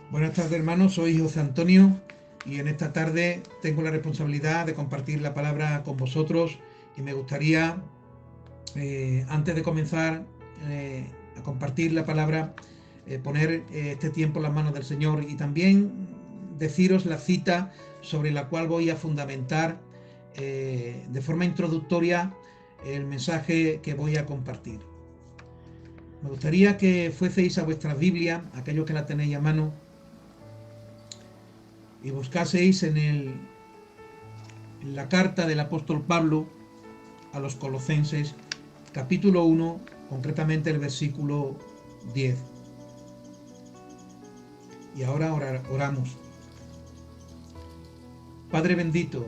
Buenas tardes, hermanos. Soy José Antonio y en esta tarde tengo la responsabilidad de compartir la palabra con vosotros y me gustaría, antes de comenzar a compartir la palabra, poner este tiempo en las manos del Señor y también deciros la cita sobre la cual voy a fundamentar de forma introductoria el mensaje que voy a compartir. Me gustaría que fueseis a vuestra Biblia, aquellos que la tenéis a mano, y buscaseis en la carta del apóstol Pablo a los Colosenses, capítulo 1, concretamente el versículo 10. Y ahora oramos. Padre bendito,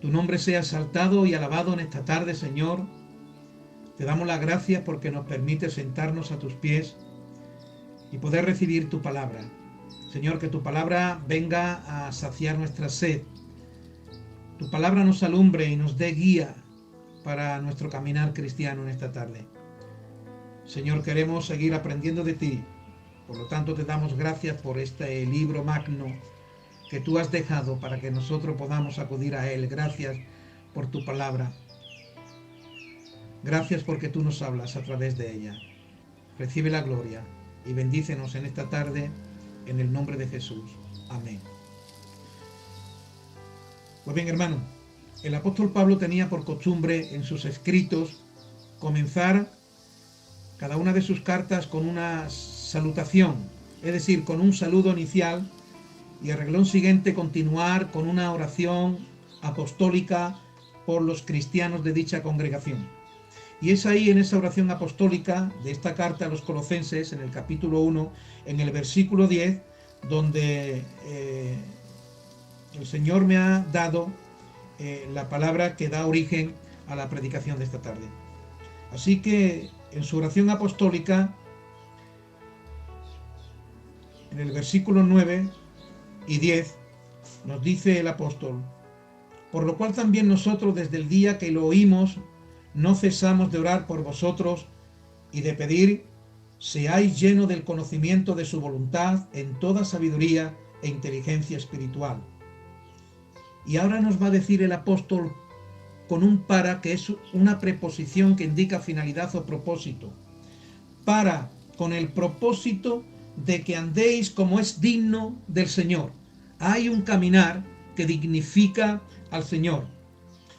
tu nombre sea exaltado y alabado en esta tarde, Señor. Te damos las gracias porque nos permite sentarnos a tus pies y poder recibir tu palabra. Señor, que tu palabra venga a saciar nuestra sed. Tu palabra nos alumbre y nos dé guía para nuestro caminar cristiano en esta tarde. Señor, queremos seguir aprendiendo de ti. Por lo tanto, te damos gracias por este libro magno que tú has dejado para que nosotros podamos acudir a él. Gracias por tu palabra. Gracias porque tú nos hablas a través de ella. Recibe la gloria y bendícenos en esta tarde en el nombre de Jesús. Amén. Pues bien, hermano, el apóstol Pablo tenía por costumbre en sus escritos comenzar cada una de sus cartas con una salutación, es decir, con un saludo inicial, y al renglón siguiente continuar con una oración apostólica por los cristianos de dicha congregación. Y es ahí, en esa oración apostólica de esta carta a los Colosenses, en el capítulo 1, en el versículo 10, donde el Señor me ha dado la palabra que da origen a la predicación de esta tarde. Así que en su oración apostólica, en el versículo 9 y 10, nos dice el apóstol: por lo cual también nosotros, desde el día que lo oímos, no cesamos de orar por vosotros y de pedir seáis llenos del conocimiento de su voluntad en toda sabiduría e inteligencia espiritual. Y ahora nos va a decir el apóstol con un para, que es una preposición que indica finalidad o propósito. Para, con el propósito de que andéis como es digno del Señor. Hay un caminar que dignifica al Señor.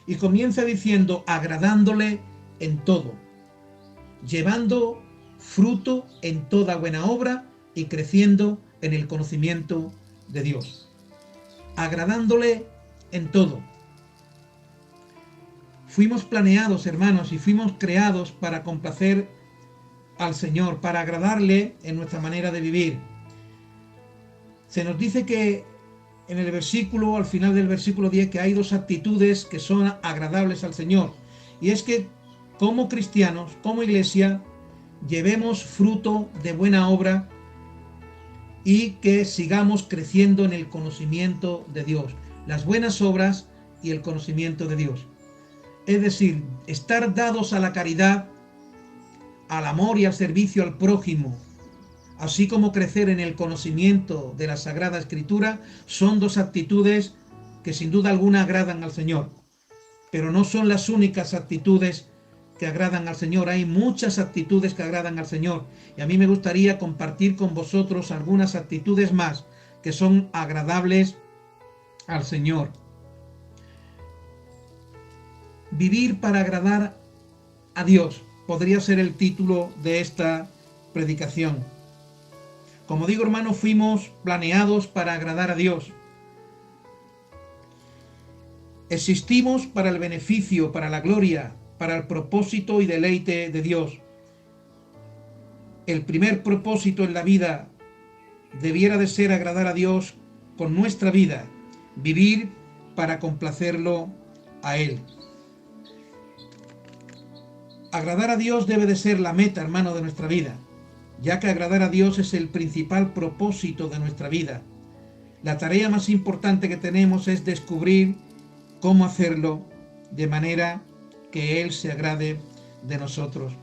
Y comienza diciendo, agradándole en todo, llevando fruto en toda buena obra y creciendo en el conocimiento de Dios. Agradándole en todo. Fuimos planeados, hermanos, y fuimos creados para complacer al Señor, para agradarle en nuestra manera de vivir. Se nos dice que en el versículo, al final del versículo 10, que hay dos actitudes que son agradables al Señor. Y es que como cristianos, como iglesia, llevemos fruto de buena obra y que sigamos creciendo en el conocimiento de Dios. Las buenas obras y el conocimiento de Dios. Es decir, estar dados a la caridad, al amor y al servicio al prójimo, así como crecer en el conocimiento de la Sagrada Escritura, son dos actitudes que sin duda alguna agradan al Señor. Pero no son las únicas actitudes que agradan al Señor. Hay muchas actitudes que agradan al Señor. Y a mí me gustaría compartir con vosotros algunas actitudes más que son agradables al Señor. Vivir para agradar a Dios podría ser el título de esta predicación. Como digo, hermanos, fuimos planeados para agradar a Dios. Existimos para el beneficio, para la gloria, para el propósito y deleite de Dios. El primer propósito en la vida debiera de ser agradar a Dios con nuestra vida, vivir para complacerlo a Él. Agradar a Dios debe de ser la meta, hermano, de nuestra vida, ya que agradar a Dios es el principal propósito de nuestra vida. La tarea más importante que tenemos es descubrir cómo hacerlo de manera que Él se agrade de nosotros.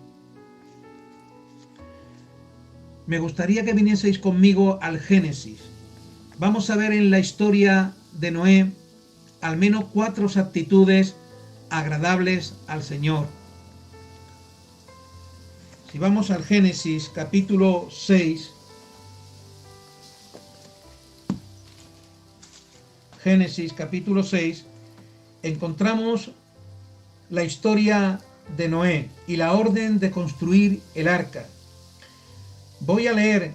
me gustaría que vinieseis conmigo al Génesis. Vamos a ver en la historia de Noé al menos 4 actitudes agradables al Señor. Si vamos al Génesis capítulo 6, Génesis capítulo 6, encontramos la historia de Noé y la orden de construir el arca. Voy a leer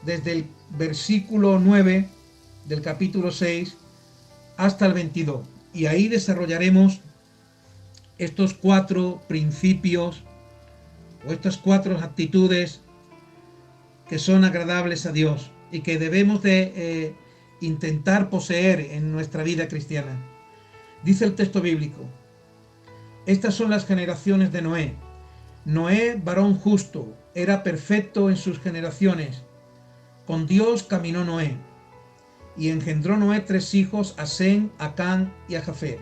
desde el versículo 9 del capítulo 6 hasta el 22 y ahí desarrollaremos estos 4 principios o estas 4 actitudes que son agradables a Dios y que debemos de intentar poseer en nuestra vida cristiana. Dice el texto bíblico: estas son las generaciones de Noé. Noé, varón justo, era perfecto en sus generaciones. Con Dios caminó Noé. Y engendró Noé 3 hijos, a Sem, a Cam y a Jafet.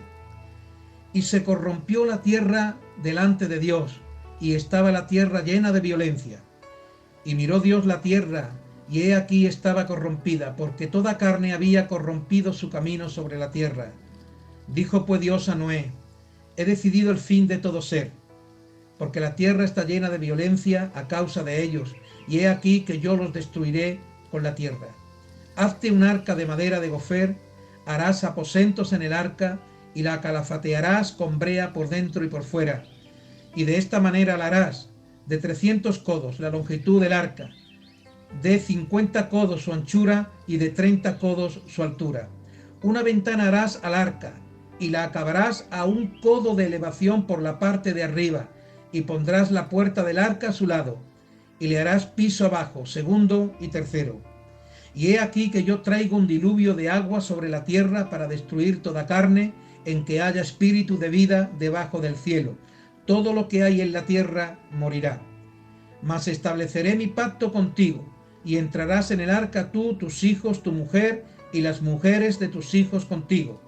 Y se corrompió la tierra delante de Dios, y estaba la tierra llena de violencia. Y miró Dios la tierra, y he aquí estaba corrompida, porque toda carne había corrompido su camino sobre la tierra. Dijo pues Dios a Noé: he decidido el fin de todo ser, porque la tierra está llena de violencia a causa de ellos, y he aquí que yo los destruiré con la tierra. Hazte un arca de madera de gofer, harás aposentos en el arca, y la calafatearás con brea por dentro y por fuera. Y de esta manera la harás, de 300 codos la longitud del arca, de 50 codos su anchura y de 30 codos su altura. Una ventana harás al arca, y la acabarás a 1 codo de elevación por la parte de arriba, y pondrás la puerta del arca a su lado, y le harás piso abajo, segundo y tercero. Y he aquí que yo traigo un diluvio de agua sobre la tierra para destruir toda carne en que haya espíritu de vida debajo del cielo. Todo lo que hay en la tierra morirá. Mas estableceré mi pacto contigo, y entrarás en el arca tú, tus hijos, tu mujer, y las mujeres de tus hijos contigo.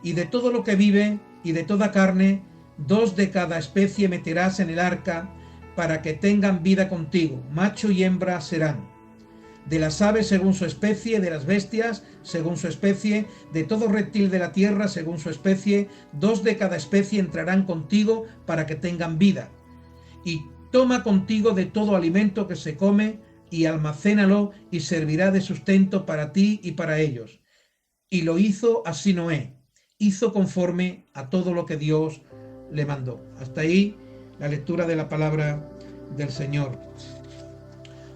Y de todo lo que vive, y de toda carne, 2 de cada especie meterás en el arca, para que tengan vida contigo, macho y hembra serán. De las aves según su especie, de las bestias según su especie, de todo reptil de la tierra según su especie, 2 de cada especie entrarán contigo para que tengan vida. Y toma contigo de todo alimento que se come, y almacénalo, y servirá de sustento para ti y para ellos. Y lo hizo así Noé, hizo conforme a todo lo que Dios le mandó. Hasta ahí la lectura de la palabra del Señor.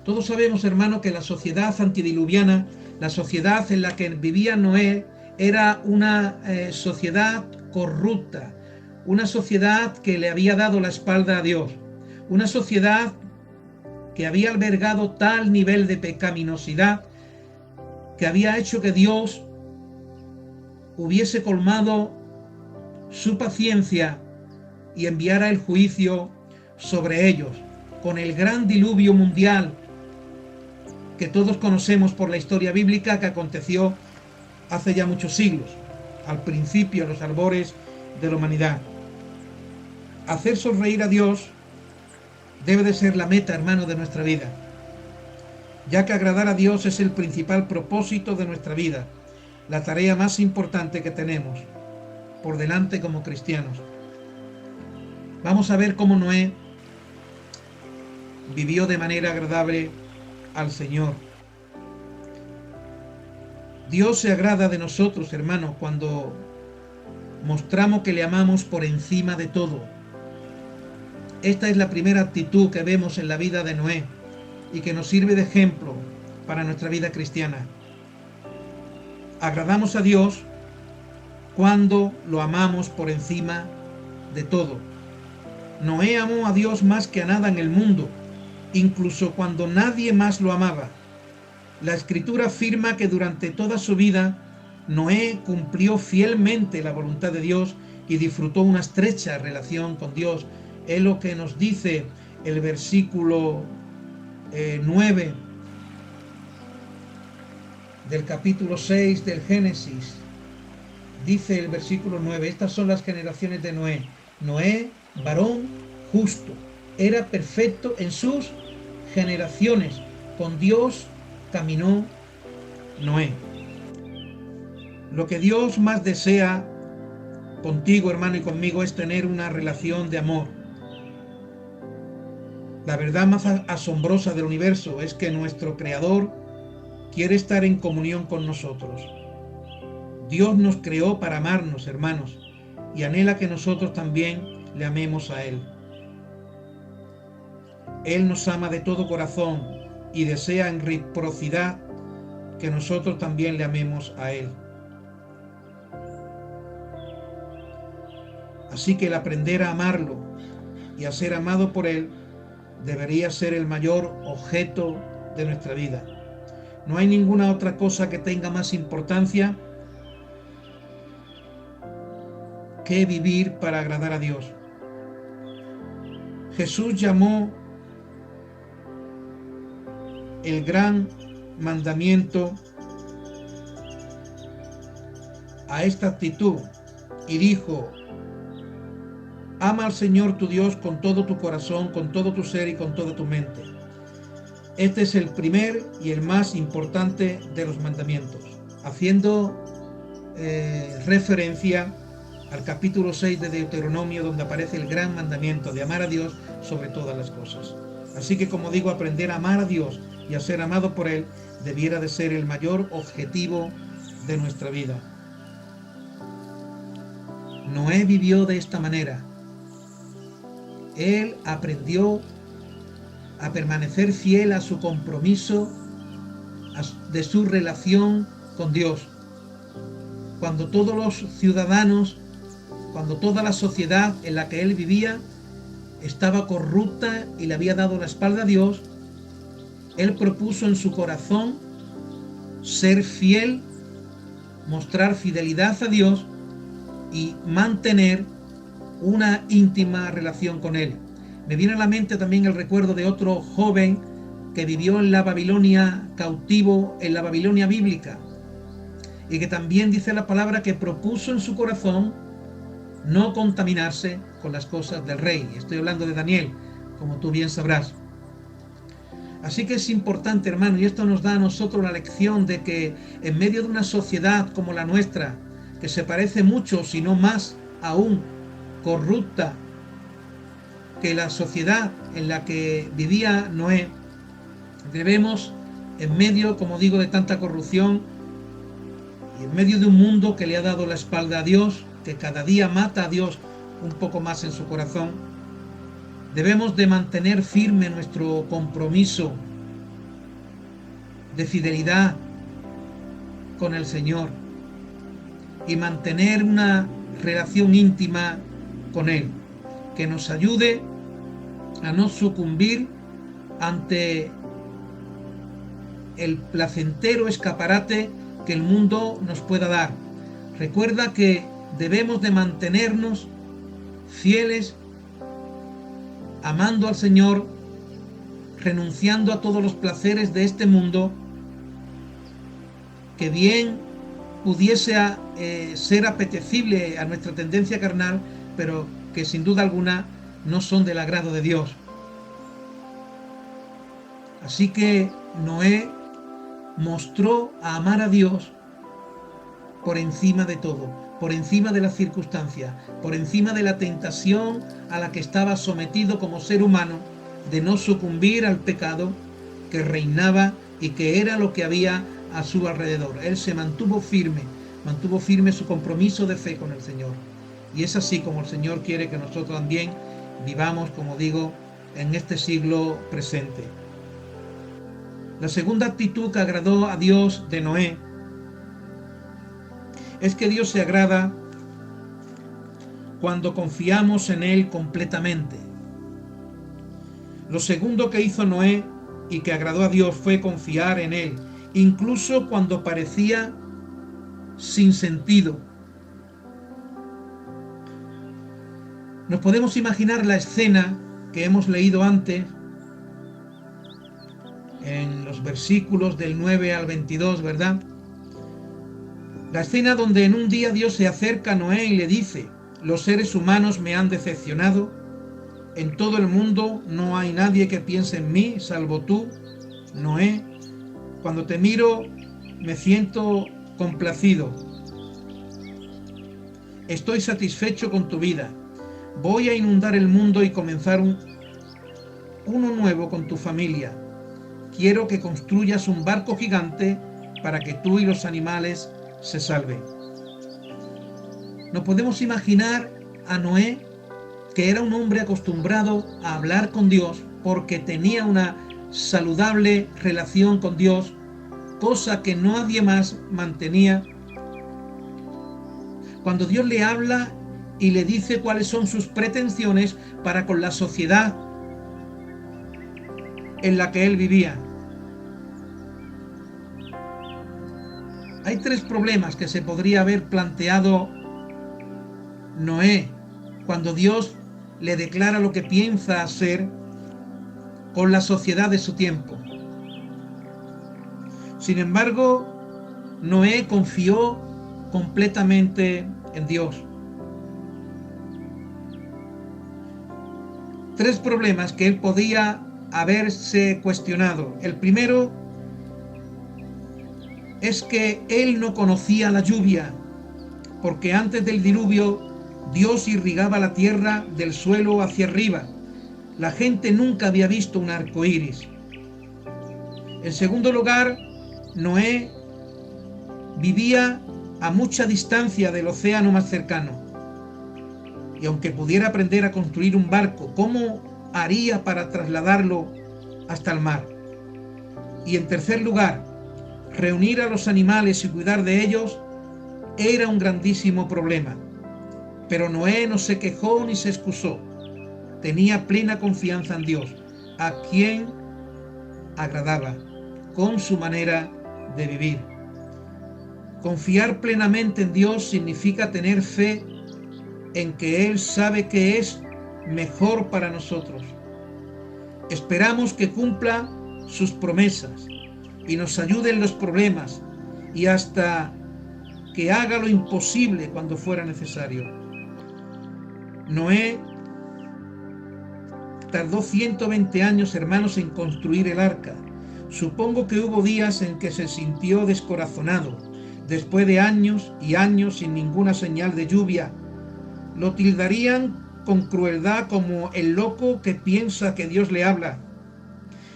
Todos sabemos, hermano, que la sociedad antidiluviana, la sociedad en la que vivía Noé, era una sociedad corrupta, una sociedad que le había dado la espalda a Dios, una sociedad que había albergado tal nivel de pecaminosidad que había hecho que Dios hubiese colmado su paciencia y enviara el juicio sobre ellos, con el gran diluvio mundial que todos conocemos por la historia bíblica, que aconteció hace ya muchos siglos, al principio, a los albores de la humanidad. Hacer sonreír a Dios debe de ser la meta, hermano, de nuestra vida, ya que agradar a Dios es el principal propósito de nuestra vida, la tarea más importante que tenemos por delante como cristianos. Vamos a ver cómo Noé vivió de manera agradable al Señor. Dios se agrada de nosotros, hermanos, cuando mostramos que le amamos por encima de todo. Esta es la primera actitud que vemos en la vida de Noé y que nos sirve de ejemplo para nuestra vida cristiana. Agradamos a Dios cuando lo amamos por encima de todo. Noé amó a Dios más que a nada en el mundo, incluso cuando nadie más lo amaba. La Escritura afirma que durante toda su vida Noé cumplió fielmente la voluntad de Dios y disfrutó una estrecha relación con Dios. Es lo que nos dice el versículo 9 del capítulo 6 del Génesis. Dice el versículo 9: estas son las generaciones de Noé. Noé, varón justo, era perfecto en sus generaciones. Con Dios caminó Noé. Lo que Dios más desea contigo, hermano, y conmigo es tener una relación de amor. La verdad más asombrosa del universo es que nuestro Creador quiere estar en comunión con nosotros. Dios nos creó para amarnos, hermanos, y anhela que nosotros también le amemos a Él. Él nos ama de todo corazón y desea en reciprocidad que nosotros también le amemos a Él. Así que el aprender a amarlo y a ser amado por Él debería ser el mayor objeto de nuestra vida. No hay ninguna otra cosa que tenga más importancia que vivir para agradar a Dios. Jesús llamó el gran mandamiento a esta actitud y dijo: ama al Señor tu Dios con todo tu corazón, con todo tu ser y con toda tu mente. Este es el primer y el más importante de los mandamientos, haciendo referencia al capítulo 6 de Deuteronomio, donde aparece el gran mandamiento de amar a Dios sobre todas las cosas. Así que, como digo, aprender a amar a Dios y a ser amado por Él debiera de ser el mayor objetivo de nuestra vida. Noé vivió de esta manera. Él aprendió a permanecer fiel a su compromiso de su relación con Dios. Cuando todos los ciudadanos, cuando toda la sociedad en la que él vivía estaba corrupta y le había dado la espalda a Dios, él propuso en su corazón ser fiel, mostrar fidelidad a Dios y mantener una íntima relación con Él. Me viene a la mente también el recuerdo de otro joven que vivió en la Babilonia, cautivo en la Babilonia bíblica, y que también dice la palabra que propuso en su corazón no contaminarse con las cosas del rey. Estoy hablando de Daniel, como tú bien sabrás. Así que es importante, hermano, y esto nos da a nosotros la lección de que en medio de una sociedad como la nuestra, que se parece mucho, si no más aún, corrupta que la sociedad en la que vivía Noé, debemos, en medio, como digo, de tanta corrupción y en medio de un mundo que le ha dado la espalda a Dios, que cada día mata a Dios un poco más en su corazón, debemos de mantener firme nuestro compromiso de fidelidad con el Señor y mantener una relación íntima con Él, que nos ayude a no sucumbir ante el placentero escaparate que el mundo nos pueda dar. Recuerda que debemos de mantenernos fieles, amando al Señor, renunciando a todos los placeres de este mundo, que bien pudiese ser apetecible a nuestra tendencia carnal, pero que sin duda alguna no son del agrado de Dios. Así que Noé mostró a amar a Dios por encima de todo, por encima de las circunstancias, por encima de la tentación a la que estaba sometido como ser humano, de no sucumbir al pecado que reinaba y que era lo que había a su alrededor. Él se mantuvo firme su compromiso de fe con el Señor. Y es así como el Señor quiere que nosotros también vivamos, como digo, en este siglo presente. La segunda actitud que agradó a Dios de Noé es que Dios se agrada cuando confiamos en Él completamente. Lo segundo que hizo Noé y que agradó a Dios fue confiar en Él, incluso cuando parecía sin sentido. Nos podemos imaginar la escena que hemos leído antes en los versículos del 9 al 22, ¿verdad? La escena donde en un día Dios se acerca a Noé y le dice: los seres humanos me han decepcionado, en todo el mundo no hay nadie que piense en mí salvo tú, Noé, cuando te miro me siento complacido. Estoy satisfecho con tu vida. Voy a inundar el mundo y comenzar uno nuevo con tu familia. Quiero que construyas un barco gigante para que tú y los animales se salven. No podemos imaginar a Noé, que era un hombre acostumbrado a hablar con Dios porque tenía una saludable relación con Dios, cosa que nadie más mantenía. Cuando Dios le habla y le dice cuáles son sus pretensiones para con la sociedad en la que él vivía. Hay tres problemas que se podría haber planteado Noé cuando Dios le declara lo que piensa hacer con la sociedad de su tiempo. Sin embargo, Noé confió completamente en Dios. Tres problemas que él podía haberse cuestionado. El primero es que él no conocía la lluvia, porque antes del diluvio Dios irrigaba la tierra del suelo hacia arriba. La gente nunca había visto un arco iris. En segundo lugar, Noé vivía a mucha distancia del océano más cercano. Y aunque pudiera aprender a construir un barco, ¿cómo haría para trasladarlo hasta el mar? Y en tercer lugar, reunir a los animales y cuidar de ellos era un grandísimo problema. Pero Noé no se quejó ni se excusó. Tenía plena confianza en Dios, a quien agradaba con su manera de vivir. Confiar plenamente en Dios significa tener fe en que Él sabe que es mejor para nosotros. Esperamos que cumpla sus promesas y nos ayude en los problemas y hasta que haga lo imposible cuando fuera necesario. Noé tardó 120 años, hermanos, en construir el arca. Supongo que hubo días en que se sintió descorazonado, después de años y años sin ninguna señal de lluvia. Lo tildarían con crueldad como el loco que piensa que Dios le habla.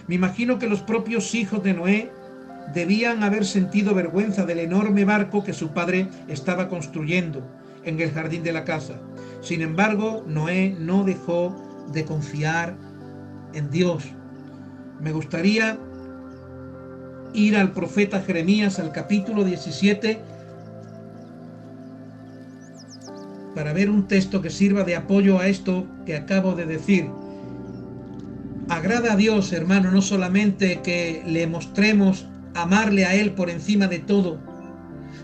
Me imagino que los propios hijos de Noé debían haber sentido vergüenza del enorme barco que su padre estaba construyendo en el jardín de la casa. Sin embargo, Noé no dejó de confiar en Dios. Me gustaría ir al profeta Jeremías, al capítulo 17, para ver un texto que sirva de apoyo a esto que acabo de decir. Agrada a Dios, hermano, no solamente que le mostremos amarle a Él por encima de todo,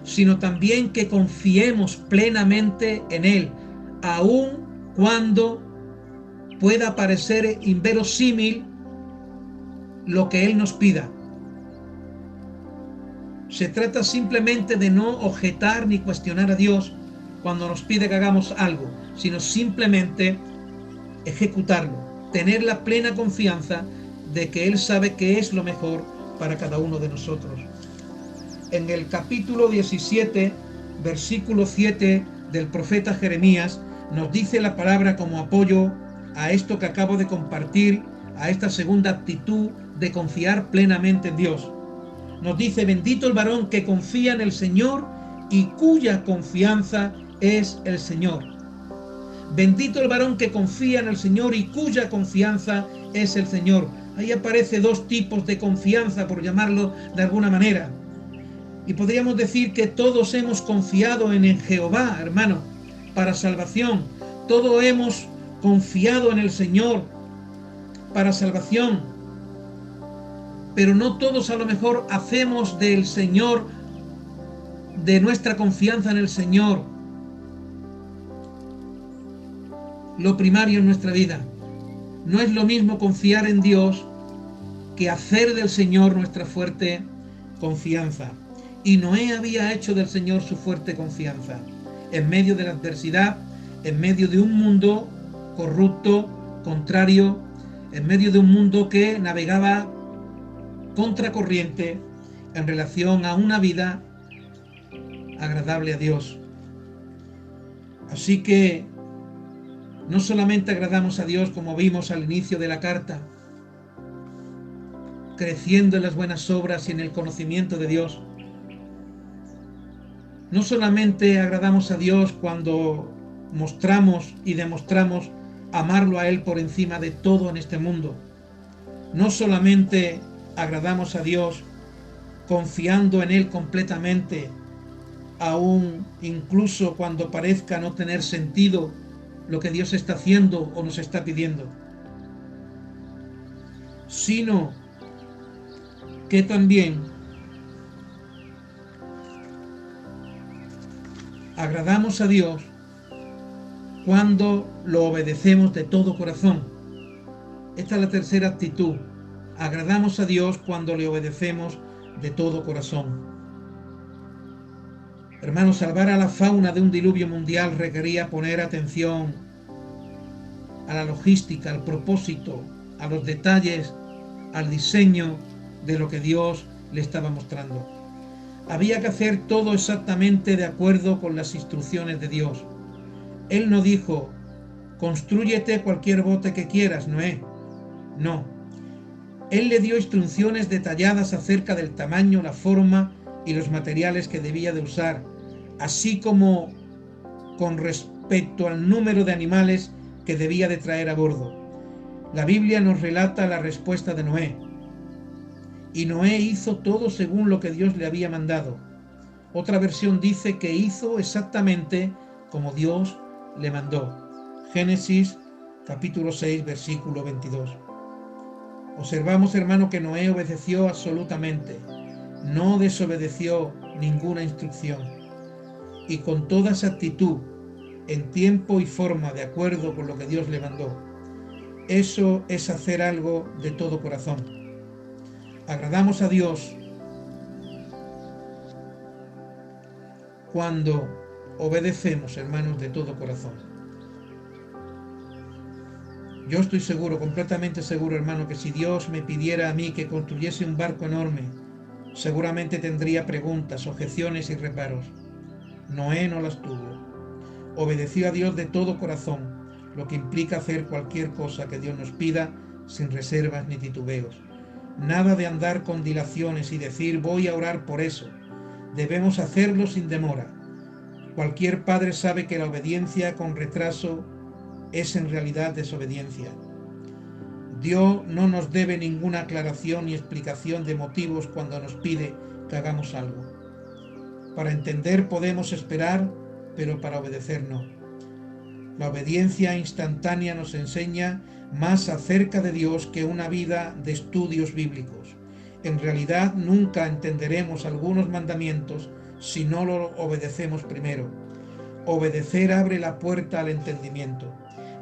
sino también que confiemos plenamente en Él, aun cuando pueda parecer inverosímil lo que Él nos pida. Se trata simplemente de no objetar ni cuestionar a Dios cuando nos pide que hagamos algo, sino simplemente ejecutarlo, tener la plena confianza de que Él sabe qué es lo mejor para cada uno de nosotros. En el capítulo 17, versículo 7 del profeta Jeremías, nos dice la palabra como apoyo a esto que acabo de compartir, a esta segunda actitud de confiar plenamente en Dios. Nos dice: bendito el varón que confía en el Señor y cuya confianza es el Señor. Bendito el varón que confía en el Señor y cuya confianza es el Señor. Ahí aparece dos tipos de confianza, por llamarlo de alguna manera. Y podríamos decir que todos hemos confiado en Jehová, hermano, para salvación. Todos hemos confiado en el Señor para salvación. Pero no todos a lo mejor hacemos del Señor, de nuestra confianza en el Señor, lo primario en nuestra vida. No es lo mismo confiar en Dios que hacer del Señor nuestra fuerte confianza. Y Noé había hecho del Señor su fuerte confianza. En medio de la adversidad, en medio de un mundo corrupto, contrario, en medio de un mundo que navegaba contracorriente en relación a una vida agradable a Dios. Así que no solamente agradamos a Dios, como vimos al inicio de la carta, creciendo en las buenas obras y en el conocimiento de Dios. No solamente agradamos a Dios cuando mostramos y demostramos amarlo a Él por encima de todo en este mundo. No solamente agradamos a Dios confiando en Él completamente, aún incluso cuando parezca no tener sentido lo que Dios está haciendo o nos está pidiendo, sino que también agradamos a Dios cuando lo obedecemos de todo corazón. Esta es la tercera actitud. Agradamos a Dios cuando le obedecemos de todo corazón. Hermanos, salvar a la fauna de un diluvio mundial requería poner atención a la logística, al propósito, a los detalles, al diseño de lo que Dios le estaba mostrando. Había que hacer todo exactamente de acuerdo con las instrucciones de Dios. Él no dijo, constrúyete cualquier bote que quieras, Noé. No. Él le dio instrucciones detalladas acerca del tamaño, la forma y los materiales que debía de usar, así como con respecto al número de animales que debía de traer a bordo. La Biblia nos relata la respuesta de Noé. Y Noé hizo todo según lo que Dios le había mandado. Otra versión dice que hizo exactamente como Dios le mandó. Génesis capítulo 6, versículo 22. Observamos, hermano, que Noé obedeció absolutamente. No desobedeció ninguna instrucción. Y con toda esa actitud, en tiempo y forma, de acuerdo con lo que Dios le mandó. Eso es hacer algo de todo corazón. Agradamos a Dios cuando obedecemos, hermanos, de todo corazón. Yo estoy seguro, completamente seguro, hermano, que si Dios me pidiera a mí que construyese un barco enorme, seguramente tendría preguntas, objeciones y reparos. Noé no las tuvo. Obedeció a Dios de todo corazón, lo que implica hacer cualquier cosa que Dios nos pida sin reservas ni titubeos. Nada de andar con dilaciones y decir voy a orar por eso. Debemos hacerlo sin demora. Cualquier padre sabe que la obediencia con retraso es en realidad desobediencia. Dios no nos debe ninguna aclaración ni explicación de motivos cuando nos pide que hagamos algo. Para entender podemos esperar, pero para obedecer no. La obediencia instantánea nos enseña más acerca de Dios que una vida de estudios bíblicos. En realidad nunca entenderemos algunos mandamientos si no lo obedecemos primero. Obedecer abre la puerta al entendimiento.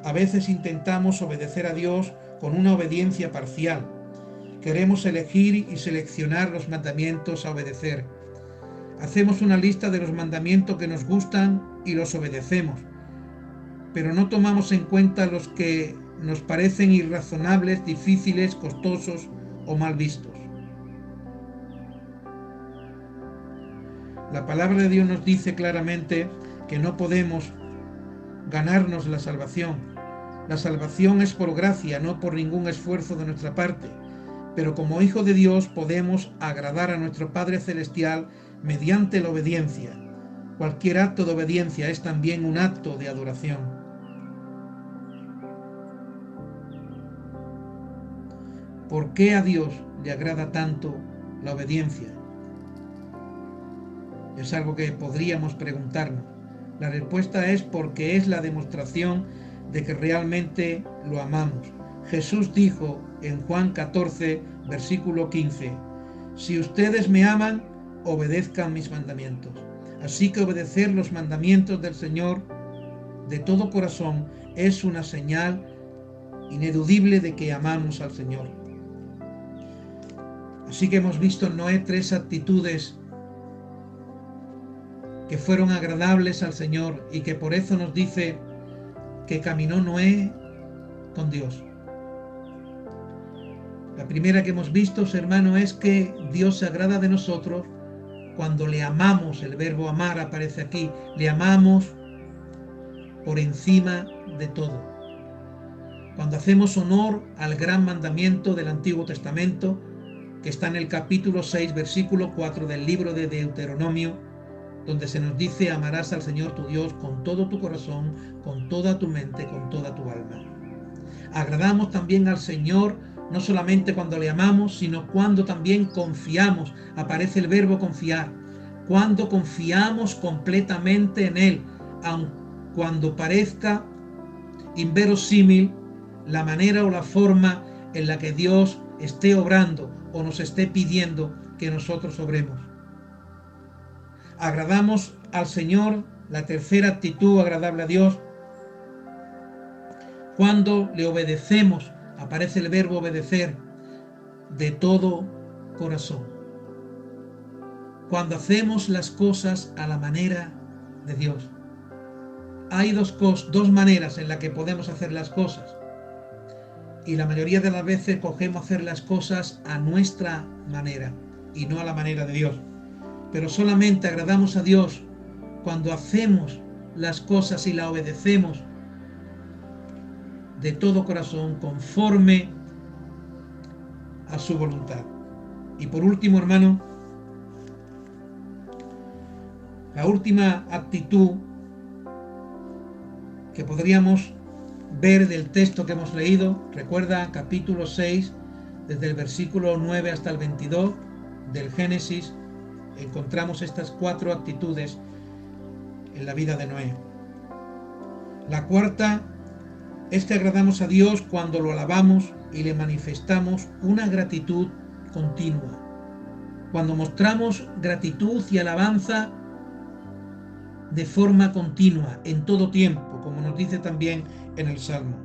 A veces intentamos obedecer a Dios con una obediencia parcial. Queremos elegir y seleccionar los mandamientos a obedecer. Hacemos una lista de los mandamientos que nos gustan y los obedecemos, pero no tomamos en cuenta los que nos parecen irrazonables, difíciles, costosos o mal vistos. La palabra de Dios nos dice claramente que no podemos ganarnos la salvación. La salvación es por gracia, no por ningún esfuerzo de nuestra parte. Pero como hijos de Dios podemos agradar a nuestro Padre Celestial mediante la obediencia. Cualquier acto de obediencia es también un acto de adoración. ¿Por qué a Dios le agrada tanto la obediencia? Es algo que podríamos preguntarnos. La respuesta es porque es la demostración de que realmente lo amamos. Jesús dijo en Juan 14, versículo 15, si ustedes me aman, obedezcan mis mandamientos. Así que obedecer los mandamientos del Señor de todo corazón es una señal ineludible de que amamos al Señor. Así que hemos visto en Noé 3 actitudes que fueron agradables al Señor y que por eso nos dice que caminó Noé con Dios. La primera que hemos visto, hermano, es que Dios se agrada de nosotros cuando le amamos. El verbo amar aparece aquí. Le amamos por encima de todo. Cuando hacemos honor al gran mandamiento del Antiguo Testamento, que está en el capítulo 6, versículo 4 del libro de Deuteronomio, donde se nos dice: amarás al Señor tu Dios con todo tu corazón, con toda tu mente, con toda tu alma. Agradamos también al Señor no solamente cuando le amamos, sino cuando también confiamos. Aparece el verbo confiar. Cuando confiamos completamente en Él, aun cuando parezca inverosímil la manera o la forma en la que Dios esté obrando o nos esté pidiendo que nosotros obremos. Agradamos al Señor, la tercera actitud agradable a Dios, cuando le obedecemos. Aparece el verbo obedecer, de todo corazón. Cuando hacemos las cosas a la manera de Dios. Hay dos maneras en las que podemos hacer las cosas. Y la mayoría de las veces cogemos hacer las cosas a nuestra manera y no a la manera de Dios. Pero solamente agradamos a Dios cuando hacemos las cosas y la obedecemos de todo corazón, conforme a su voluntad. Y por último, hermano, la última actitud que podríamos ver del texto que hemos leído, recuerda, capítulo 6, desde el versículo 9 hasta el 22 del Génesis, encontramos estas 4 actitudes en la vida de Noé. La cuarta es que agradamos a Dios cuando lo alabamos y le manifestamos una gratitud continua. Cuando mostramos gratitud y alabanza de forma continua, en todo tiempo, como nos dice también en el Salmo.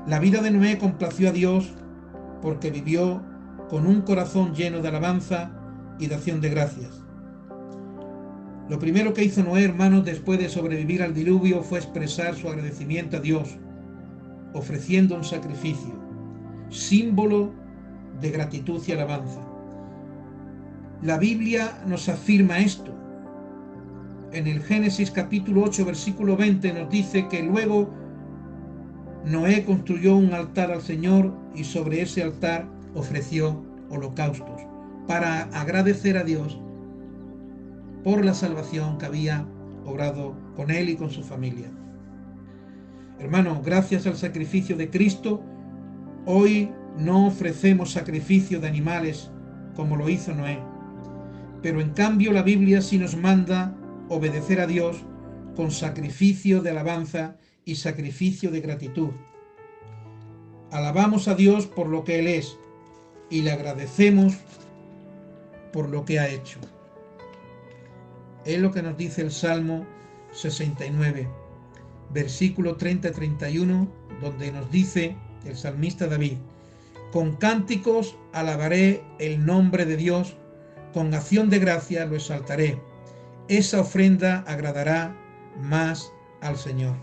La vida de Noé complació a Dios porque vivió con un corazón lleno de alabanza y de acción de gracias. Lo primero que hizo Noé, hermanos, después de sobrevivir al diluvio, fue expresar su agradecimiento a Dios, ofreciendo un sacrificio, símbolo de gratitud y alabanza. La Biblia nos afirma esto. En el Génesis capítulo 8, versículo 20 nos dice que luego Noé construyó un altar al Señor y sobre ese altar ofreció holocaustos para agradecer a Dios por la salvación que había obrado con él y con su familia. Hermano, gracias al sacrificio de Cristo, hoy no ofrecemos sacrificio de animales como lo hizo Noé, pero en cambio la Biblia sí nos manda obedecer a Dios con sacrificio de alabanza y sacrificio de gratitud. Alabamos a Dios por lo que Él es y le agradecemos por lo que ha hecho. Es lo que nos dice el Salmo 69, versículo 30-31, donde nos dice el salmista David: con cánticos alabaré el nombre de Dios, con acción de gracia lo exaltaré. Esa ofrenda agradará más al Señor.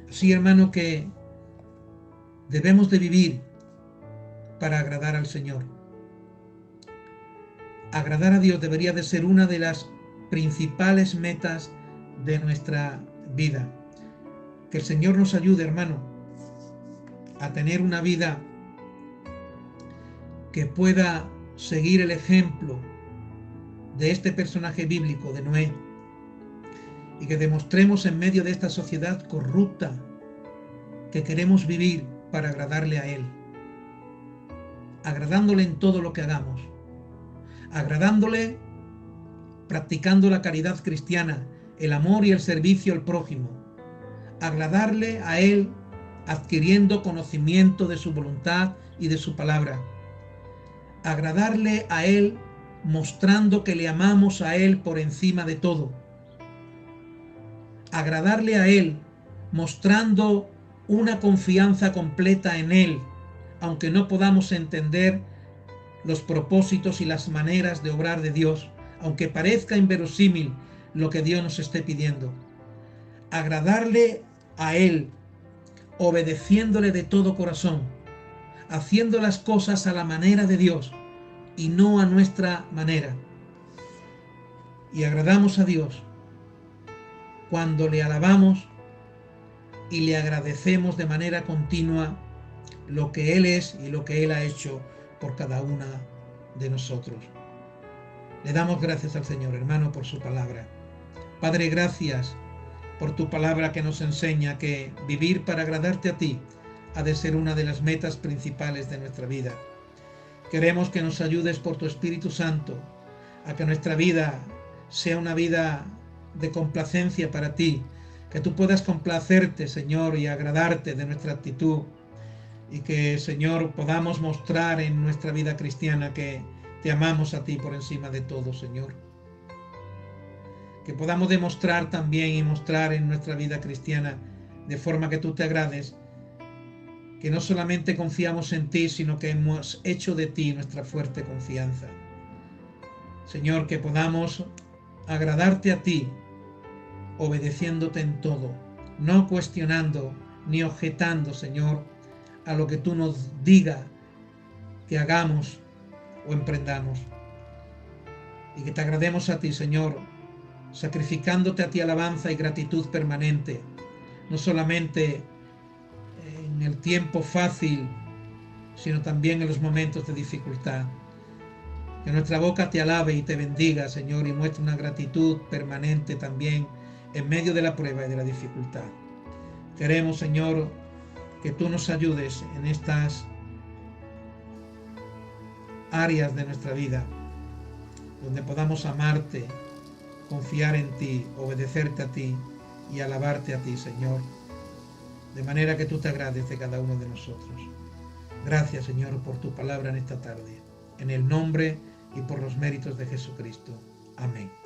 Así, hermano, que debemos de vivir para agradar al Señor. Agradar a Dios debería de ser una de las principales metas de nuestra vida. Que el Señor nos ayude, hermano, a tener una vida que pueda seguir el ejemplo de este personaje bíblico, de Noé, y que demostremos en medio de esta sociedad corrupta que queremos vivir para agradarle a Él, agradándole en todo lo que hagamos, agradándole practicando la caridad cristiana, el amor y el servicio al prójimo, agradarle a Él adquiriendo conocimiento de su voluntad y de su palabra, agradarle a Él mostrando que le amamos a Él por encima de todo, agradarle a Él mostrando una confianza completa en Él, aunque no podamos entender los propósitos y las maneras de obrar de Dios, aunque parezca inverosímil lo que Dios nos esté pidiendo. Agradarle a Él obedeciéndole de todo corazón, haciendo las cosas a la manera de Dios y no a nuestra manera. Y agradamos a Dios cuando le alabamos y le agradecemos de manera continua lo que Él es y lo que Él ha hecho por cada una de nosotros. Le damos gracias al Señor, hermano, por su palabra. Padre, gracias por tu palabra que nos enseña que vivir para agradarte a ti ha de ser una de las metas principales de nuestra vida. Queremos que nos ayudes por tu Espíritu Santo a que nuestra vida sea una vida de complacencia para ti, que tú puedas complacerte, Señor, y agradarte de nuestra actitud, y que, Señor, podamos mostrar en nuestra vida cristiana que te amamos a ti por encima de todo, Señor. Que podamos demostrar también y mostrar en nuestra vida cristiana, de forma que tú te agrades, que no solamente confiamos en ti, sino que hemos hecho de ti nuestra fuerte confianza. Señor, que podamos agradarte a ti, obedeciéndote en todo, no cuestionando ni objetando, Señor, a lo que tú nos digas que hagamos o emprendamos. Y que te agrademos a ti, Señor, sacrificándote a ti alabanza y gratitud permanente, no solamente en el tiempo fácil, sino también en los momentos de dificultad. Que nuestra boca te alabe y te bendiga, Señor, y muestre una gratitud permanente también en medio de la prueba y de la dificultad. Queremos, Señor, que tú nos ayudes en estas áreas de nuestra vida, donde podamos amarte, confiar en ti, obedecerte a ti y alabarte a ti, Señor, de manera que tú te agrades de cada uno de nosotros. Gracias, Señor, por tu palabra en esta tarde, en el nombre y por los méritos de Jesucristo. Amén.